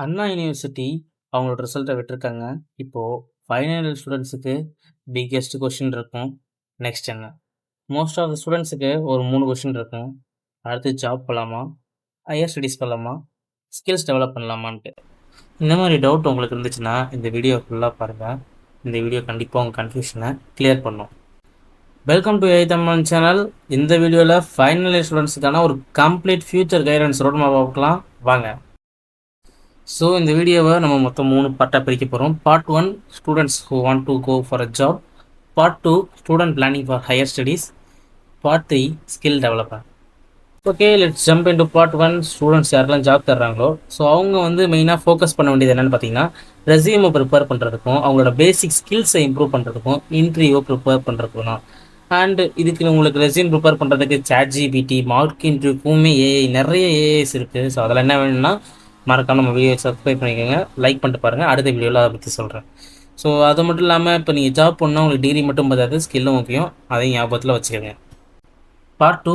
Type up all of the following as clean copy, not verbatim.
அண்ணா university அவங்களோட ரிசல்ட்ட விட்டுருக்காங்க. இப்போ ஃபைனல் இயர் ஸ்டூடண்ட்ஸுக்கு பிக்கெஸ்ட் கொஸ்டின் இருக்கும். நெக்ஸ்ட் என்ன? மோஸ்ட் ஆஃப் த ஸ்டூடண்ட்ஸுக்கு ஒரு 3 கொஸ்டின் இருக்கும். அடுத்து ஜாப் போலாமா? ஹையர் ஸ்டடீஸ் பண்ணலாமா? ஸ்கில்ஸ் டெவலப் பண்ணலாமான்ட்டு. இந்த மாரி டவுட் உங்களுக்கு இருந்துச்சுன்னா, இந்த வீடியோ ஃபுல்லா பாருங்க. இந்த வீடியோ கண்டிப்பா உங்க கன்ஃப்யூஷன கிளியர் பண்ணும். Welcome to AI Tamil channel. இந்த வீடியோல ஃபைனல் இயர் ஸ்டூடண்ட்ஸுக்கான ஒரு complete future guidance road map பார்க்கலாம். வாங்க. ஸோ இந்த வீடியோவை நம்ம மொத்தம் 3 பார்ட்டாக பிரிக்க போகிறோம். Part 1 students who want to go for a job. Part 2 student planning for higher studies. Part 3 skill development. Okay, let's jump into part 1. Students யாரெல்லாம் ஜாப் தர்றாங்களோ ஸோ அவங்க வந்து மெயினாக ஃபோக்கஸ் பண்ண வேண்டியது என்னென்னு பார்த்தீங்கன்னா, ரெசியூமை ப்ரிப்பேர் பண்ணுறதுக்கும் அவங்களோட பேசிக் ஸ்கில்ஸை இம்ப்ரூவ் பண்ணுறதுக்கும் இன்டர்வியூவை ப்ரிப்பேர் பண்ணுறதுக்கும் தான். அண்ட் இதுக்கு உங்களுக்கு ரெசியூம் ப்ரிப்பேர் பண்ணுறதுக்கு ChatGPT, மார்க் இன்டர்வியூக்குமே ஏஐ நிறைய ஏஐஸ் இருக்குது. ஸோ அதில் என்ன வேணும்னா மறக்காம நம்ம வீடியோ சப்ஸ்கிரைப் பண்ணிக்கோங்க, லைக் பண்ணிட்டு பாருங்கள். அடுத்த வீடியோவில் அதை பற்றி சொல்கிறேன். ஸோ அது மட்டும் இல்லாமல் இப்போ நீங்கள் ஜாப் பண்ணால் உங்களுக்கு டிகிரி மட்டும் பார்த்தாது, ஸ்கில்லும் முக்கியம். அதையும் ஞாபகத்தில் வச்சுக்கோங்க. Part 2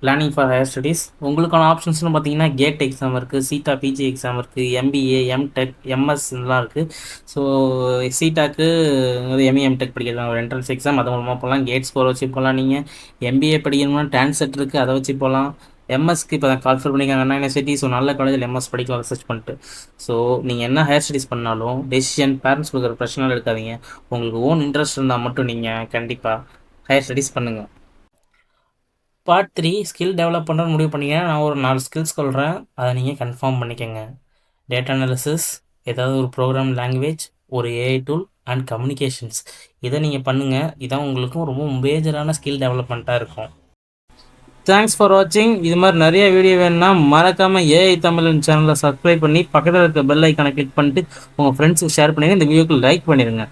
planning for higher studies. உங்களுக்கான ஆப்ஷன்ஸ்னு பார்த்தீங்கன்னா கேட் எக்ஸாம் இருக்குது, சீட்டா பிஜி எக்ஸாம் இருக்குது, MBA, MTech, MS இதெல்லாம் இருக்குது. ஸோ சீட்டாக்கு ME MTech படிக்கலாம், ஒரு என்ட்ரன்ஸ் எக்ஸாம் அது மூலமாக போகலாம். கேட் ஸ்கோர் வச்சு போகலாம். நீங்கள் MBA படிக்கணும்னா டான்செட் இருக்குது, அதை வச்சு போகலாம். எம்எஸ்க்கு இப்போ தான் கால்ஃபர் பண்ணிக்காங்க அண்ணா யூனிவர்சிட்டி. ஸோ நல்ல காலேஜில் எம்எஸ் படிக்கலாம் ரிசர்ச் பண்ணிட்டு. ஸோ நீங்கள் என்ன ஹையர் ஸ்டடீஸ் பண்ணாலும் டெசிஷன் பேரண்ட்ஸ் கொடுக்குற பிரச்சனை எடுக்காதீங்க. உங்களுக்கு ஓன் இன்ட்ரெஸ்ட் இருந்தால் மட்டும் நீங்கள் கண்டிப்பாக ஹையர் ஸ்டடீஸ் பண்ணுங்கள். பார்ட் 3 ஸ்கில் டெவலப் பண்ணுறது முடிவு பண்ணிங்க. நான் ஒரு 4 ஸ்கில்ஸ் சொல்கிறேன், அதை நீங்கள் கன்ஃபார்ம் பண்ணிக்கோங்க. டேட்டா அனாலிசிஸ், ஏதாவது ஒரு ப்ரோக்ராம் லாங்குவேஜ், ஒரு ஏஐ டூல் அண்ட் கம்யூனிகேஷன்ஸ். இதை நீங்கள் பண்ணுங்கள். இதான் உங்களுக்கும் ரொம்ப மேஜரான ஸ்கில் டெவலப்மெண்ட்டாக இருக்கும். தேங்க்ஸ் ஃபார் வாட்சிங். இது மாதிரி நிறைய வீடியோ வேணும்னா மறக்காமல் ஏஐ தமிழ் சேனலை சப்ஸ்கிரைப் பண்ணி பக்கத்தில் இருக்க பெல் ஐக்கானை கிளிக் பண்ணிட்டு உங்கள் ஃப்ரெண்ட்ஸுக்கு ஷேர் பண்ணிடுங்க. இந்த வீடியோக்கு லைக் பண்ணிடுங்க.